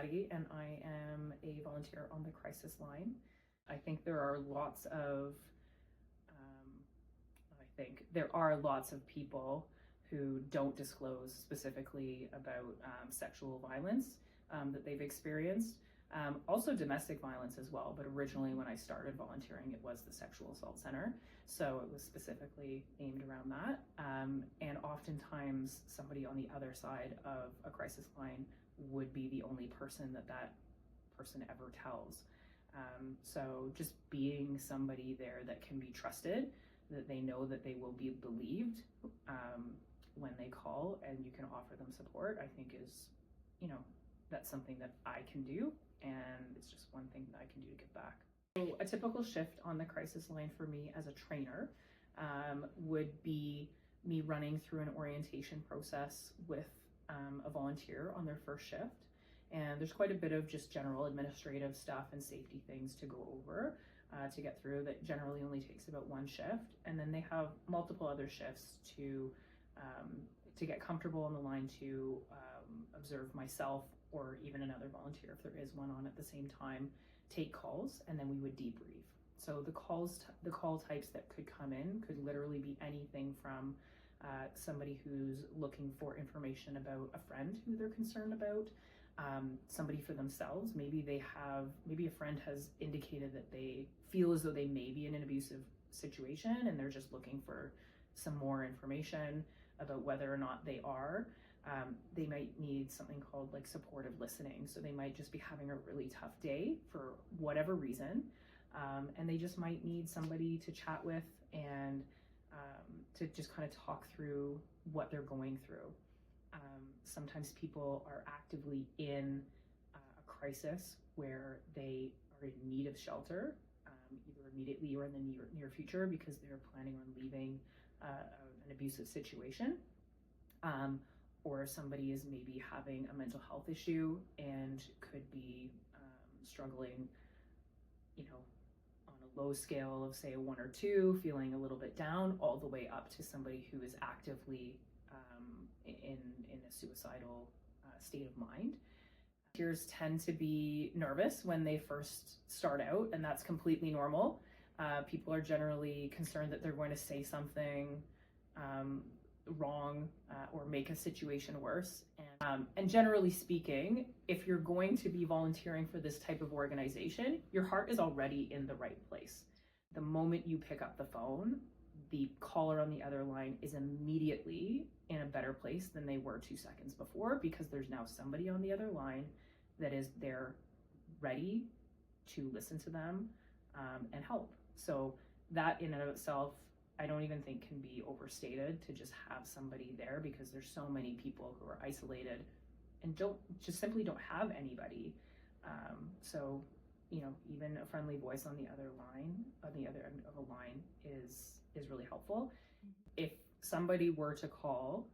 Patty, and I am a volunteer on the crisis line. I think there are lots of, people who don't disclose specifically about sexual violence that they've experienced. Also domestic violence as well, but originally when I started volunteering, it was the Sexual Assault Center. So it was specifically aimed around that. And oftentimes somebody on the other side of a crisis line would be the only person that person ever tells. So just being somebody there that can be trusted, that they know that they will be believed when they call, and you can offer them support, I think is, that's something that I can do, and it's just one thing that I can do to give back. So a typical shift on the crisis line for me as a trainer would be me running through an orientation process with a volunteer on their first shift. And there's quite a bit of just general administrative stuff and safety things to go over to get through that generally only takes about one shift. And then they have multiple other shifts to get comfortable on the line, to observe myself or even another volunteer, if there is one on at the same time, take calls, and then we would debrief. So the call types that could come in could literally be anything from somebody who's looking for information about a friend who they're concerned about, somebody for themselves. Maybe a friend has indicated that they feel as though they may be in an abusive situation and they're just looking for some more information about whether or not they are. They might need something called like supportive listening. So they might just be having a really tough day for whatever reason. And they just might need somebody to chat with and to just kind of talk through what they're going through. Sometimes people are actively in a crisis where they are in need of shelter, either immediately or in the near future, because they're planning on leaving an abusive situation. Or somebody is maybe having a mental health issue and could be struggling, on a low scale of say a 1 or 2, feeling a little bit down, all the way up to somebody who is actively in a suicidal state of mind. Volunteers tend to be nervous when they first start out, and that's completely normal. People are generally concerned that they're going to say something wrong or make a situation worse. And generally speaking, if you're going to be volunteering for this type of organization, your heart is already in the right place. The moment you pick up the phone, the caller on the other line is immediately in a better place than they were 2 seconds before, because there's now somebody on the other line that is there ready to listen to them and help. So that in and of itself, I don't even think can be overstated, to just have somebody there, because there's so many people who are isolated and simply don't have anybody. So, even a friendly voice on the other end of a line is really helpful. If somebody were to call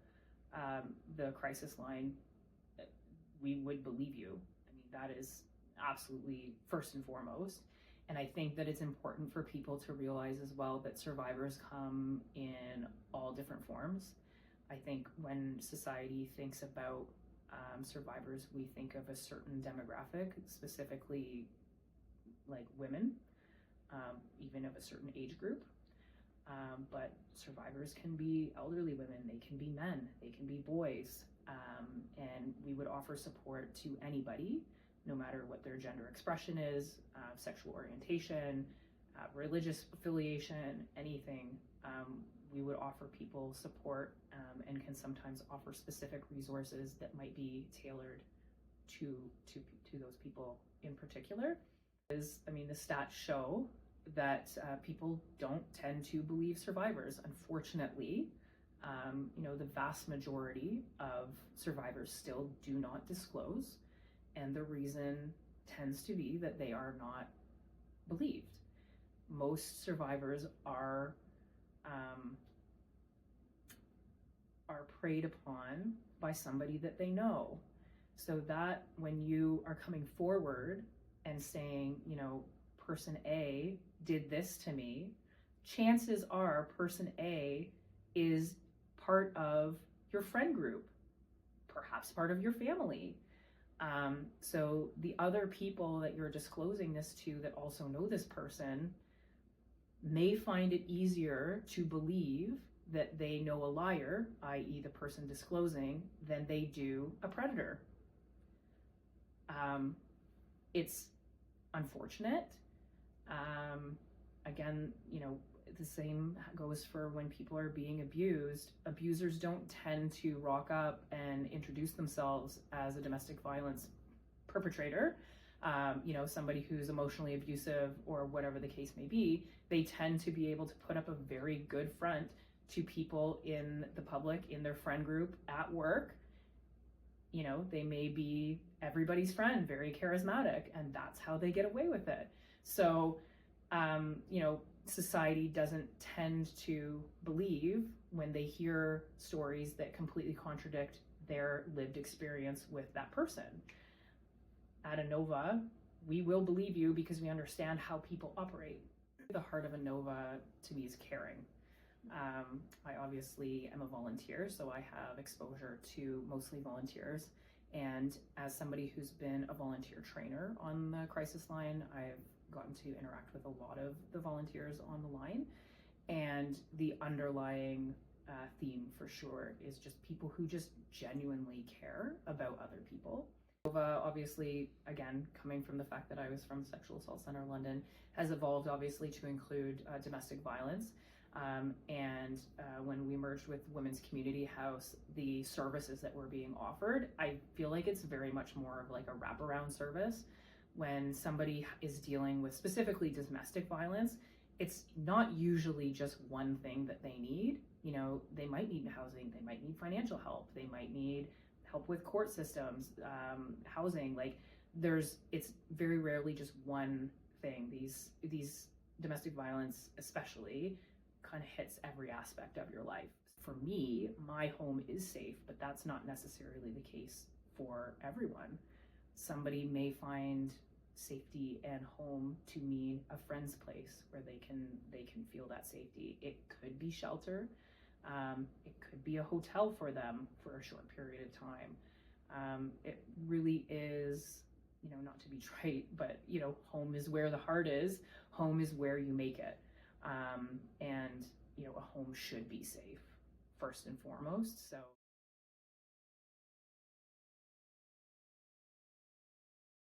the crisis line, we would believe you. I mean, that is absolutely first and foremost. And I think that it's important for people to realize as well that survivors come in all different forms. I think when society thinks about survivors, we think of a certain demographic, specifically like women, even of a certain age group. But survivors can be elderly women, they can be men, they can be boys, and we would offer support to anybody, no matter what their gender expression is, sexual orientation, religious affiliation, anything. We would offer people support and can sometimes offer specific resources that might be tailored to those people in particular. The stats show that people don't tend to believe survivors. Unfortunately, the vast majority of survivors still do not disclose, and the reason tends to be that they are not believed. Most survivors are preyed upon by somebody that they know. So that when you are coming forward and saying, person A did this to me, chances are person A is part of your friend group, perhaps part of your family. So the other people that you're disclosing this to that also know this person may find it easier to believe that they know a liar, i.e. the person disclosing, than they do a predator. It's unfortunate. Again, the same goes for when people are being abused. Abusers don't tend to rock up and introduce themselves as a domestic violence perpetrator, somebody who's emotionally abusive or whatever the case may be. They tend to be able to put up a very good front to people in the public, in their friend group, at work. They may be everybody's friend, very charismatic, and that's how they get away with it. So, society doesn't tend to believe when they hear stories that completely contradict their lived experience with that person. At Anova, we will believe you because we understand how people operate. The heart of Anova, to me, is caring. I obviously am a volunteer, so I have exposure to mostly volunteers. And as somebody who's been a volunteer trainer on the crisis line, I've gotten to interact with a lot of the volunteers on the line. And the underlying theme for sure is just people who just genuinely care about other people. Anova, obviously, again, coming from the fact that I was from Sexual Assault Centre London, has evolved obviously to include domestic violence. When we merged with Women's Community House, the services that were being offered, I feel like it's very much more of like a wraparound service. When somebody is dealing with specifically domestic violence, it's not usually just one thing that they need. They might need housing, they might need financial help, they might need help with court systems, housing. It's very rarely just one thing. These domestic violence especially kind of hits every aspect of your life. For me, my home is safe, but that's not necessarily the case for everyone. Somebody may find safety and home to mean a friend's place where they can feel that safety. It could be shelter. It could be a hotel for them for a short period of time. It really is, not to be trite, but home is where the heart is. Home is where you make it. And a home should be safe first and foremost. So